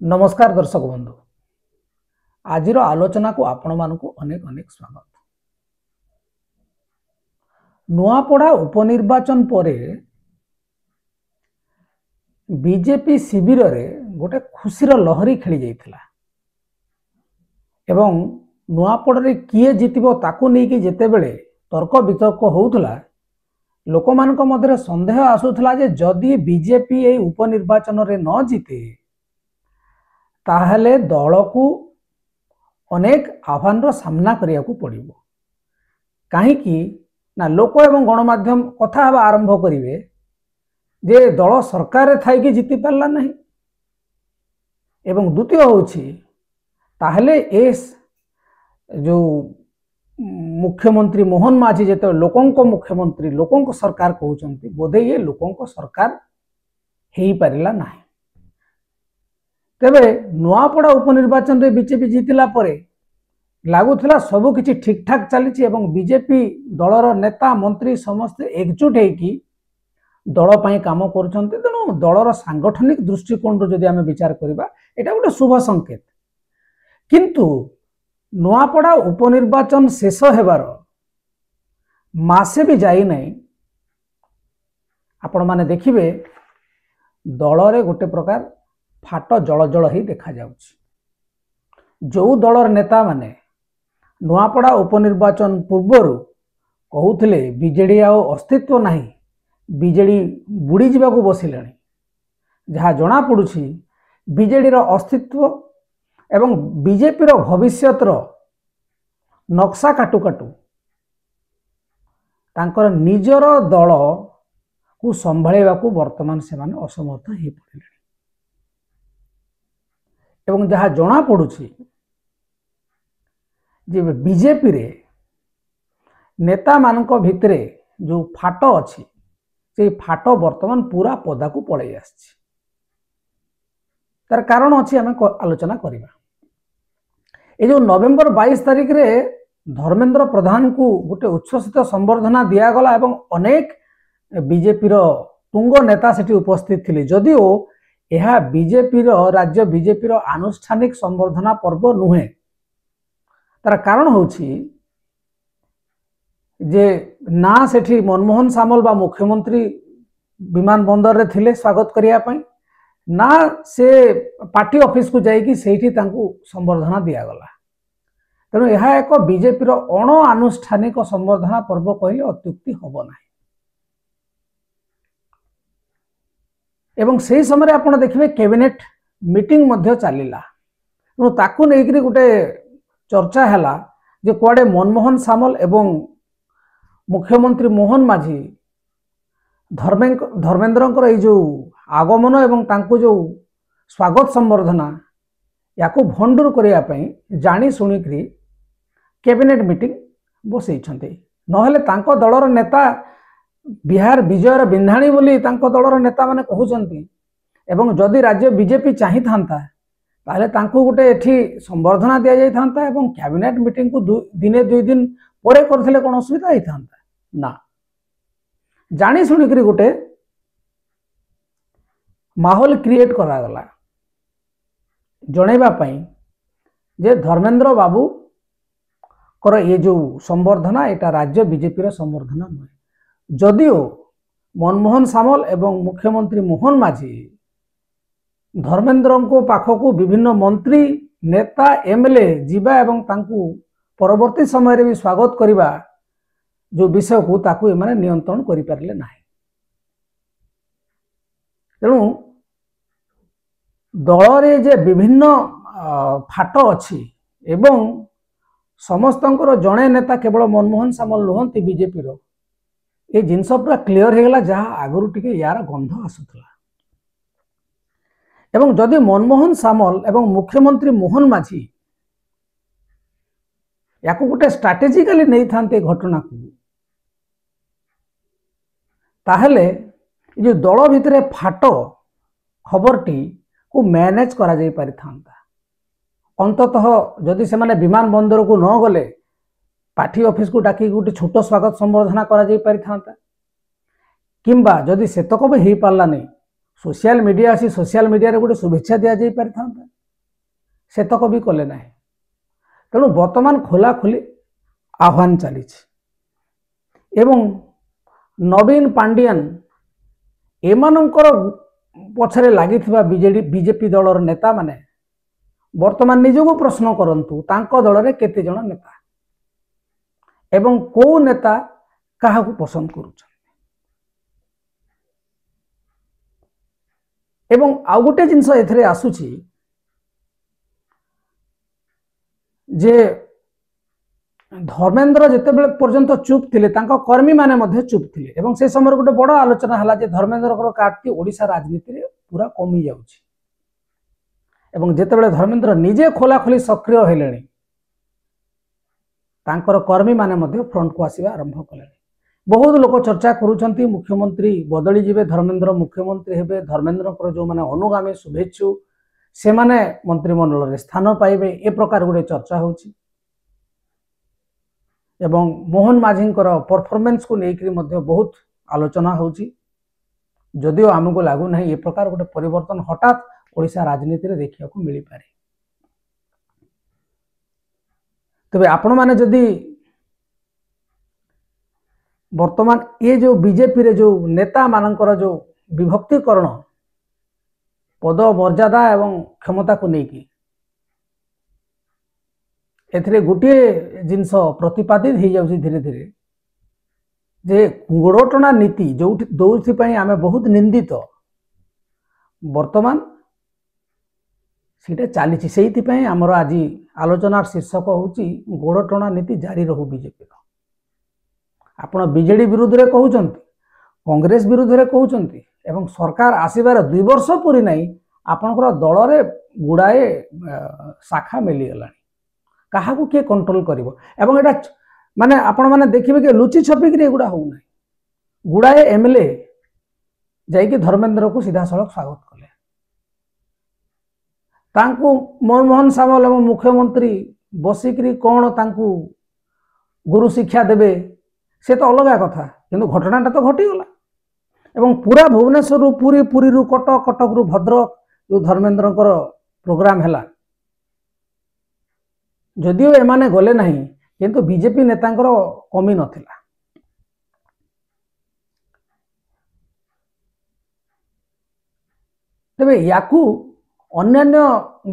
नमस्कार दर्शक बंधु आज आलोचना को आपण मानक अनेक अनेक स्वागत। नुआपड़ा उपनिर्वाचन पर बीजेपी शिविर रे गोटे खुशीर लहरी खेली जाइथिला एवं नुआपड़ा रे किए जितिबो ताकू नेकी जेतेबेले तर्क वितर्क होउथला लोक मानक मध्य संदेह आसुथला जे जदि बीजेपी ए उपनिर्वाचन रे न जीते ताहले दल को अनेक आह्वान सामना करिया को पड़िबो। काहेकि ना लोक एवं गणमाध्यम कथा हवा आरंभ करिवे जे दल सरकार थाई कि जीति पारला नहीं एवं द्वितीय होछि ताहले एस जो मुख्यमंत्री मोहन माझी जेते लोकंको मुख्यमंत्री लोकंको सरकार कहउचंती बोधे ये लोकंको सरकार हेई पारिला नहीं। तेबे नुआपड़ा उपनिर्वाचन रे बीजेपी जीतिला परे लागुथला सबु किछि ठीक ठाक चली एवं बीजेपी दलर नेता मंत्री समस्त एकजुट होगी दल पाई काम करुछंती। तेणु दलर सांगठनिक दृष्टिकोण रो जदि आमे विचार करिबा एटा गोटे शुभ संकेत। किंतु नुआपड़ा उपनिर्वाचन शेष हेबार मासे भी जाई नहीं आपण माने देखिबे दल रे गोटे प्रकार फाट जल जल ही देखा जाउछि। जो दलर नेता माने नुआपड़ा उपनिर्वाचन पूर्वर कहूथिले बीजेडी आ अस्तित्व नहीं बीजेडी बुड़ी जीवा को बसिलानी जहाँ जना पड़ुछि बीजेडी रो अस्तित्व एवं बीजेपी रो भविष्यत रो नक्शा काटू काटू तांकर निजर दल को संभाळिबा को वर्तमान से माने असमर्थ ही पड़िले एवं जहाँ जना पड़ुछि जे बीजेपी रे नेता मानक भितरे जो फाट अछि से फाट वर्तमान पूरा पदा को पड़े आछि। तार कारण अछि आमे आलोचना करिबा। ए जो नवेम्बर 22 तारिख रे धर्मेंद्र प्रधान को गोटे उच्छ्वसित संबर्धना दिया गला एवं अनेक बीजेपी रो तुंग नेता सेठी उपस्थित थिले जदिओ यह बीजेपी रो राज्य बीजेपी रो आनुष्ठानिक संबर्धना पर्व नुहे। तार कारण होछि जे ना सेठी मनमोहन सामल बा मुख्यमंत्री विमान बंदर रे थिले स्वागत करिया पई ना से पार्टी ऑफिस को जाई कि सेठी तांकू संबर्धना दिया गला। तेणु यह एक बीजेपी रो अण आनुष्ठानिक संबर्धना पर्व कहले अत्युक्ति हबो नाही। एवं से समय आप देखिए कैबिनेट मीटिंग मध्य चलला तेणु ताकू नहीं गोटे चर्चा है जे कुआडे मनमोहन सामल एवं मुख्यमंत्री मोहन माझी धर्मेंद्र जो आगमन एवं तांको जो स्वागत संबर्धना या भंडूर करने जानी शुणिक कैबिनेट मीटिंग बसई नहले तांको दलर नेता बिहार विजयर बिंधाणी बोली तांको दलर नेता माने कहउचंती एवं जदि राज्य बीजेपी चाही थांता ताले तांको गोटे एठी संबर्धना दिया जाई थांता एवं कैबिनेट मीटिंग को दिने दुई दिन परे करथिले कोन असुविधा होई थांता ना। जानी सुनी करी गोटे माहौल क्रिएट करा गला जणेबा पई जे धर्मेंद्र बाबू कर ये जो संबर्धना एटा राज्य बीजेपी रो संबर्धना नय। जदिओ मनमोहन सामल एवं मुख्यमंत्री मोहन माझी धर्मेंद्र को पाखक विभिन्न मंत्री नेता एमएलए जीवा एवं तांकू परवर्ती समय रे भी स्वागत करिबा जो विषय को ताकू एमाने नियंत्रण करि पारले नाही। तेणु दल रे जे विभिन्न फाट अछि एवं समस्तंकर जणे नेता केवल मनमोहन सामल नुहंती बीजेपी रो ये जिनस पूरा क्लियर हो गला जहाँ आगुरी टिके यार गंध आसुला एवं जदि मनमोहन सामल एवं मुख्यमंत्री मोहन माझी या गोटे स्ट्राटेजिकली नहीं थांते घटना को ताहले जो दल भितर फाट खबरटी को मैनेज करा जाई पारि थांता। अंततः जदि से माने विमान बंदर को न गले पार्टी ऑफिस को डाकी गोटे छोट स्वागत संबर्धना करा जाई पारि थांता किंबा जदि सेतक भी हो पारला नहीं सोशल मीडिया आसी सोशल मीडिया रे गोटे शुभेच्छा दिया जाई पारि थांता सेतक भी कले ना। तेणु बर्तमान खोला खोली आह्वान चली एवं नवीन पांडियन एमानंकर पछरे लगी बीजेपी दलर नेता माने वर्तमान निजको प्रश्न करंतु तांको दल रे केते जण नेता एवं को नेता काहाकू पसंद करूछन। एवं आउ गोटे जिनस एथरे आसुछि जे धर्मेंद्र जितेबेले पर्यंत चुप थिले तांको कर्मी माने मध्ये चुप थिले एवं से समय गोटे बड़ आलोचना हला जे धर्मेंद्र कार्ती ओडिशा राजनीति रे पूरा कमी जाउछि एवं जितेबेले धर्मेंद्र निजे खोला खोली सक्रिय हेलेनी तांकर कर्मी माने मध्ये फ्रंट को आसीबा आरंभ कले। बहुत लोक चर्चा करूछंती मुख्यमंत्री बदली जिवे धर्मेंद्र मुख्यमंत्री हेबे धर्मेंद्र जो माने अनुगामी शुभेच्छु से माने मंत्रिमंडल रे स्थान पाइबे ए प्रकार गोटे चर्चा होछि एवं मोहन माझींकर परफॉर्मेंस को लेकर मध्य बहुत आलोचना होछि जदियो आमको लागू नहीं ए प्रकार गोटे परिवर्तन हठात ओडिशा राजनीति रे देखिया को मिली पारे। तबे आपण माने जदि वर्तमान ये जो बीजेपी रे जो नेता मानकर जो विभक्तिकरण पद मर्यादा एवं क्षमता को लेकिन एथिरे गोटे जिनस प्रतिपादित हो जाउछि धीरे धीरे जे गोड़टना नीति जो आमे बहुत निंदित वर्तमान सीटा चली से आमर आज आलोचनार शीर्षक होची गोड़टना नीति जारी रहू बीजेपी आपण बीजेडी विरुद्ध रे कहउचंती कांग्रेस विरुद्ध रे कहउचंती एवं सरकार आसीबार 2 वर्ष पूरी नहीं आपनकर दल रे गुड़ाए शाखा मिली गलानी कहा को किए कंट्रोल करिवो एवं एटा माने आपण माने देखिबे कि लुचि छपी कि एगुडा हो नै गुड़ाए एमएलए जाई कि धर्मेंद्र को सीधा सड़क स्वागत कले तांको मनमोहन सामल एवं मुख्यमंत्री बसिकरी कोन तांको गुरु शिक्षा देबे से तो अलग कथा किंतु घटनाटा तो घटी गला एवं पूरा भुवनेश्वर पुरी पुरी रु कटक कटक रु भद्रक जो धर्मेंद्र प्रोग्राम है जदियो एमाने गले नहीं किंतु बीजेपी नेतांकर कमी नथिला। तबे याकू अन्यान्य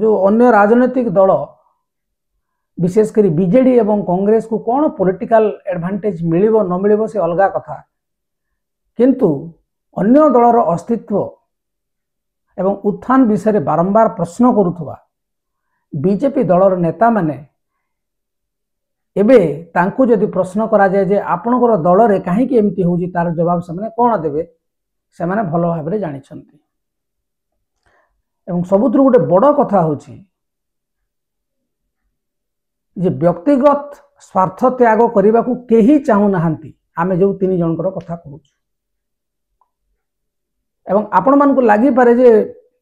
जो अन्य राजनीतिक दल विशेषकर बीजेडी एवं कांग्रेस को कौन पॉलिटिकल एडवांटेज मिलिबो न मिलिबो से अलगा कथा किंतु अन्य दलर अस्तित्व एवं उत्थान विषय बारंबार प्रश्न करुथुवा बीजेपी दलर नेता माने एबे तांको जदि प्रश्न करा जाए जे आपनकर दल रे काहे कि एमती होजी तार जवाब से कौन देबे से माने भलो भाबरे जानि छंती एवं सबुत्र गोटे बड़ कथा होची जे व्यक्तिगत स्वार्थ त्याग करने को केही चाहू नाहंती आमे जो 3 जनकर कथा कहूँ एवं आपण मान को लगी पारे जे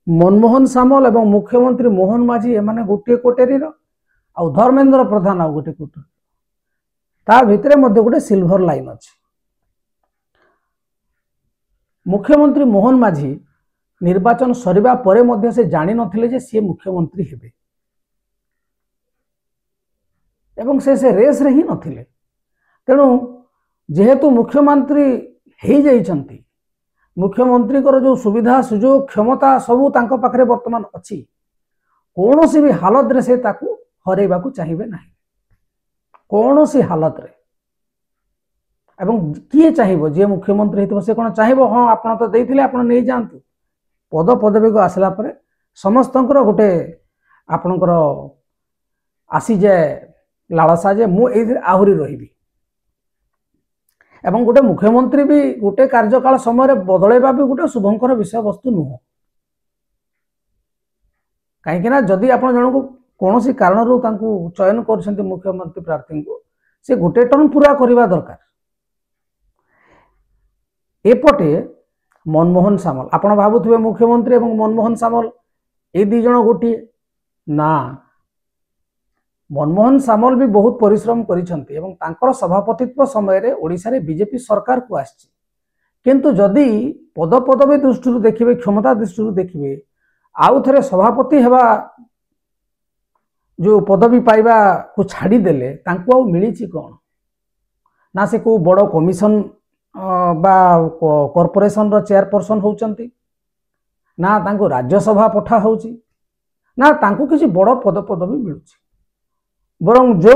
मनमोहन सामल एवं मुख्यमंत्री मोहन माझी एमाने गोटे कोटेरी आ धर्मेंद्र प्रधान आ गोटे कोटेरी ता भितरे मध्य गोटे सिल्वर लाइन अछि। मुख्यमंत्री मोहन माझी निर्वाचन सरिबा परे मध्य से जानि नथिले जे सी मुख्यमंत्री हेबे एवं से रेस रे ही नथिले तेणु जेहेतु मुख्यमंत्री हो जाइछंती मुख्यमंत्री को जो सुविधा सुजोग क्षमता सबू तांको पाखरे वर्तमान अच्छी कौन सी भी हालत रे से ताकू हरेबा को चाहिए ना कौन सी हालत रे एवं किए चाहिए जे मुख्यमंत्री हेतु से कौन चाहिए हाँ आपन तो देइथिले आपन नहीं जानतु पद पदवी को आसला परे समस्तंकर गोटे आपनकर आसी जाए लालसा जे मु आहुरी रही एवं गोटे मुख्यमंत्री भी गोटे कार्यकाल समय बदलैबा भी गोटे शुभंकर विषय वस्तु नुह कहीं जदि आप जन को कौन सी कारण चयन कर मुख्यमंत्री प्रार्थी को से गोटे टर्म पूरा करने दरकार। एपटे मनमोहन सामल आपण भावुवे मुख्यमंत्री एवं मनमोहन सामल ए 2 जन गोटे ना मनमोहन सामल भी बहुत परिश्रम करिसंती एवं तांकर सभापतित्व समय रे ओडिशा रे बीजेपी सरकार को आछि किंतु जदि पद पदवी दृष्टि देखिए क्षमता दृष्टि देखिए आउ थे सभापति हेबा जो पदवी पाइबा को छाड़ीदेले तांको आउ मिली कौन ना से को बड़ कमिशन बा कॉर्पोरेशन रो चेयरपर्सन होउचंती ना तांको राज्यसभा पठा होउची ना तांको किसी बड़ पद पदवी मिलुची बरं जो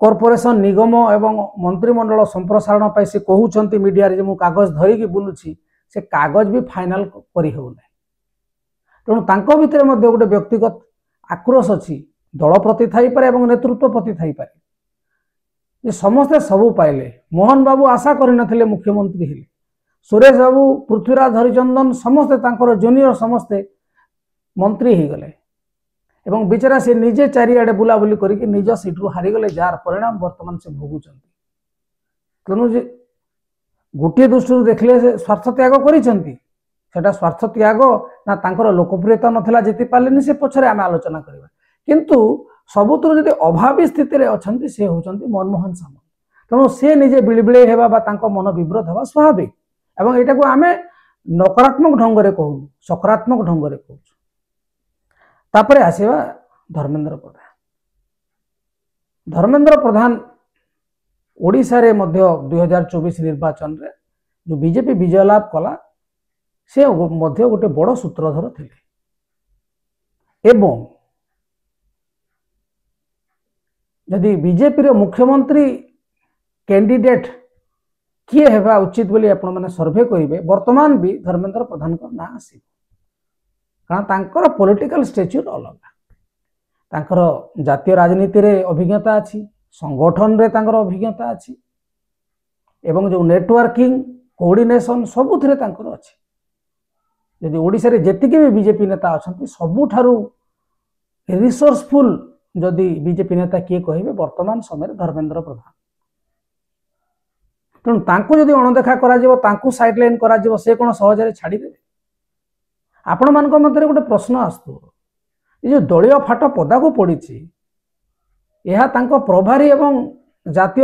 कॉर्पोरेशन निगम एवं मंत्रिमंडल संप्रसारण पाई से कहउचंती मीडिया रे जे मु कागज धरिकी बुलुची से कागज भी फाइनल करी हो नै तेणु तांको भितर मध्ये गोटे व्यक्तिगत आक्रोश अछि दल प्रति थाई पारे एवं नेतृत्व प्रति थाई पारे ये समस्ते सबू पाइले मोहन बाबू आशा करि नथिले मुख्यमंत्री हेले सुरेश बाबू पृथ्वीराज हरिचंदन समस्ते तांकर जूनियर समस्ते मंत्री ही गले एवं बिचारा से निजे चारिआडे बुलाबुली करके निज सीट रु हारिगले जार परिणाम वर्तमान से भोगुचंती तेणु जे गोटे दृष्टि देखले से स्वार्थ त्याग करिसंती सेटा स्वार्थ त्याग ना तांकर लोकप्रियता नथिला जेति पालेनी से पछरे आमे आलोचना करबा किंतु सबुतर जदि अभावी स्थिति रे अछंती से होचंती मनमोहन सामल तेणु से निजे बिलिबिले हेबा बा तांको मन विब्रत हेबा स्वाभाविक एवं एटा को आमे नकारात्मक ढंग रे कहू सकारात्मक ढंग रे कहू तापरे आसीबा धर्मेंद्र प्रधान धर्मेंद्र प्रधान ओडिशा रे मध्य 2024 निर्वाचन रे जो बीजेपी विजय लाभ कला से मध्य गोटे बड़ सूत्रधर थिले एवं यदि बीजेपी रे मुख्यमंत्री कैंडिडेट किए हेबा उचित बोली आपण माने सर्वे करिवे वर्तमान भी धर्मेंद्र प्रधान को ना आसी कारण तांकर पॉलिटिकल स्टेचर अलग तांकर जातीय राजनीति रे अभिज्ञता अछि संगठन रे तांकर अभिज्ञता अछि एवं जो नेटवर्किंग कोऑर्डिनेशन सब थरे तांकर अछि यदि ओडिसा रे जेतिके भी बीजेपी नेता अछंती सबुठारु रिसोर्सफुल जदि बीजेपी नेता किए कहिबे वर्तमान समय धर्मेंद्र प्रधान तेणु तांको जदि अणदेखा करा जिवो तांको साइडलाइन करा जिवो से कोन सहजरे छाडी देबे आपण मानक मध्य गोटे प्रश्न आस्तु ये जो दलीय फाट पदा को पड़ी यह तांको प्रभारी एवं जातीय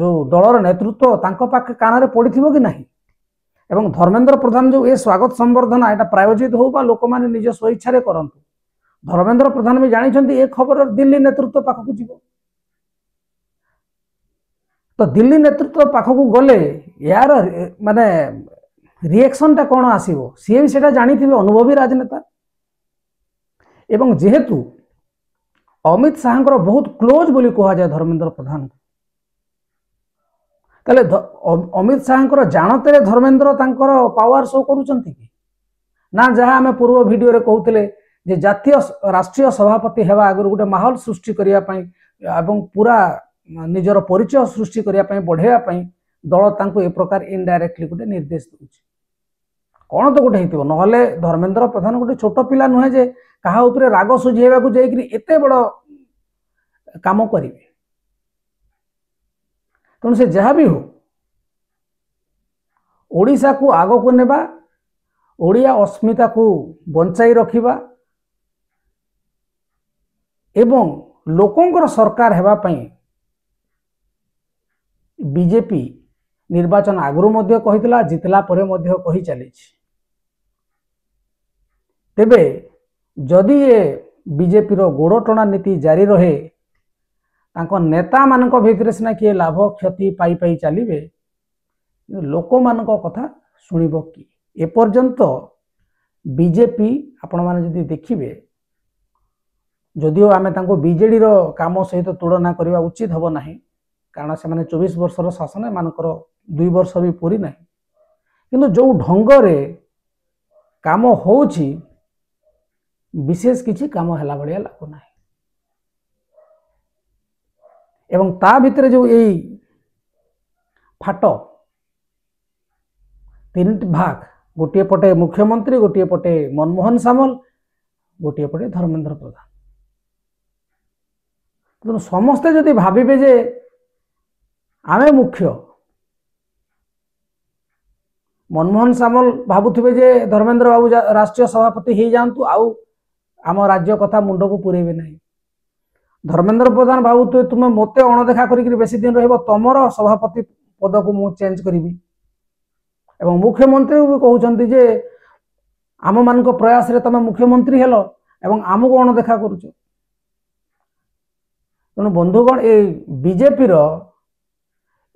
जो दलर नेतृत्व तांको पाखे कान रे पड़िथिबो कि नाही एवं धर्मेंद्र प्रधान जो ए स्वागत संवर्धना एटा प्रायोजित हो बा लोक माने निज स्वेच्छा रे करंतु धर्मेंद्र प्रधान भी जानी ए खबर दिल्ली नेतृत्व पाखक जीव तो दिल्ली नेतृत्व पाखक गले यार माने रिएक्शन टा कौन आसीबो सी भी सेटा जानी थिबे अनुभवी राजनेता एवं जेहेतु अमित शाहंकर बहुत क्लोज बोली कहा जाए धर्मेंद्र प्रधान को तले अमित शाहंकर जानते धर्मेंद्र तांकर पावर शो करूचंती कि ना जहाँ आम पूर्व वीडियो रे कहूतिले जे जातीय राष्ट्रीय सभापति हेबा आगु गोटे माहौल सृष्टि करिया पई एवं पूरा निजर परिचय सृष्टि करिया पई बढ़ेया पई दल तांको ए प्रकार इनडायरेक्टली गोटे निर्देश दउछि कौन तो गोटे हेतिबो नहले धर्मेंद्र प्रधान गोटे छोट पिला नुहे जे कहा उपरे राग सुझेबा को जाई कि एते बड़ काम करिवे तेणु से जहाँ भी हो ओडिशा को आग को नेबा ओडिया अस्मिता को बंचाई रखिबा एवं लोकंकर सरकार हेबा पई बीजेपी निर्वाचन आगुरु मध्य कहितला जितला परे मध्य कहि चली तेबे जदि ये बीजेपी रो गोड़ टणा नीति जारी रहे तांको नेता मानक भितर सिना किए लाभ क्षति पाई पाई चलिए लोक मान कथा शुणिब कि एपर्यंत बीजेपी आपण माने जदि देखिबे जदिओ आमे तांको बीजेडी रो काम सहित तुलना करबा उचित हबो नाही कारण से माने 24 वर्षर शासन मानकर 2 वर्ष भी पूरी नाही किंतु जो ढंग रे काम होउची विशेष किछि काम हला बलिया लागो नाही एवं ता भितर जो एई फाट तीन भाग गोटे पटे मुख्यमंत्री गोटे पटे मनमोहन सामल गोटे पटे धर्मेंद्र प्रधान तो समस्ते जदि भाविबे जे आमे मुख्य मनमोहन सामल भावुथिबे जे धर्मेंद्र बाबू राष्ट्रीय सभापति हो जातु आउ आम राज्य कथा मुंड को पुरेबे नहीं धर्मेंद्र प्रधान भावुथे तुम मते अणदेखा करिक बेसी दिन रहबो तमर सभापति पद को मु चेंज करिवि एवं मुख्यमंत्री भी कहउचंती जे आम मान प्रयास रे तमे मुख्यमंत्री हेलो एवं आमको अणदेखा करूछ तेणु बंधुगण ये बीजेपी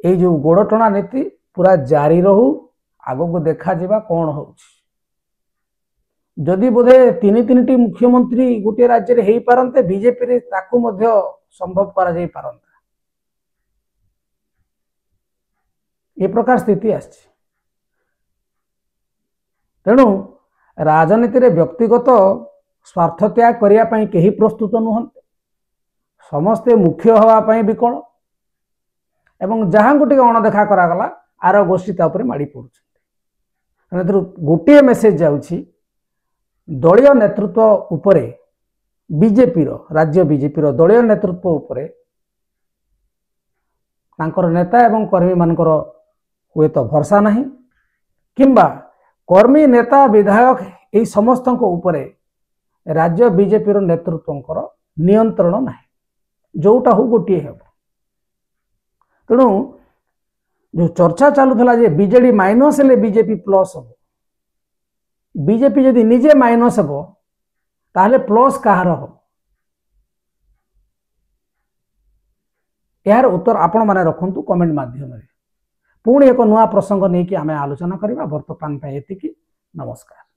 ये जो गोड़टणा नीति पूरा जारी रहू आग को देखा जावा कौन हो जदि बोधे तीन तीन टी मुख्यमंत्री गोटे राज्य में हो पारते बीजेपी रे ताकू मध्य संभव करा जाई पारंता ये प्रकार स्थिति आछि। तेणु राजनीति रे व्यक्तिगत स्वार्थ त्याग करिया पई केही प्रस्तुत नुहंते समस्ते मुख्य हवा पई विकल एवं जहां गोटे अणदेखा करागला आर गोष्ठी ता उपरे माड़ी पड़ुछन्ते गोटे मेसेज जाउछि दलीय नेतृत्व उपरे बीजेपी राज्य बीजेपी दलीय नेतृत्व उपरे तांकर नेता एवं कर्मी मानकर हुए तो भरसा नहीं किंबा कर्मी नेता विधायक यही समस्त उपरे राज्य बीजेपी नेतृत्व नियंत्रण ना जोटा हो गोटे हे तेणु जो चर्चा चलूला जे बीजेडी माइनस हेले बीजेपी प्लस हम बीजेपी जदि निजे माइनस हम ताहले प्लस कहार हम यार उत्तर आपण माने रखंतु कमेंट माध्यम पुणी एक नुआ प्रसंग नहीं कि आम आलोचना करवा बर्तमान एतिकी नमस्कार।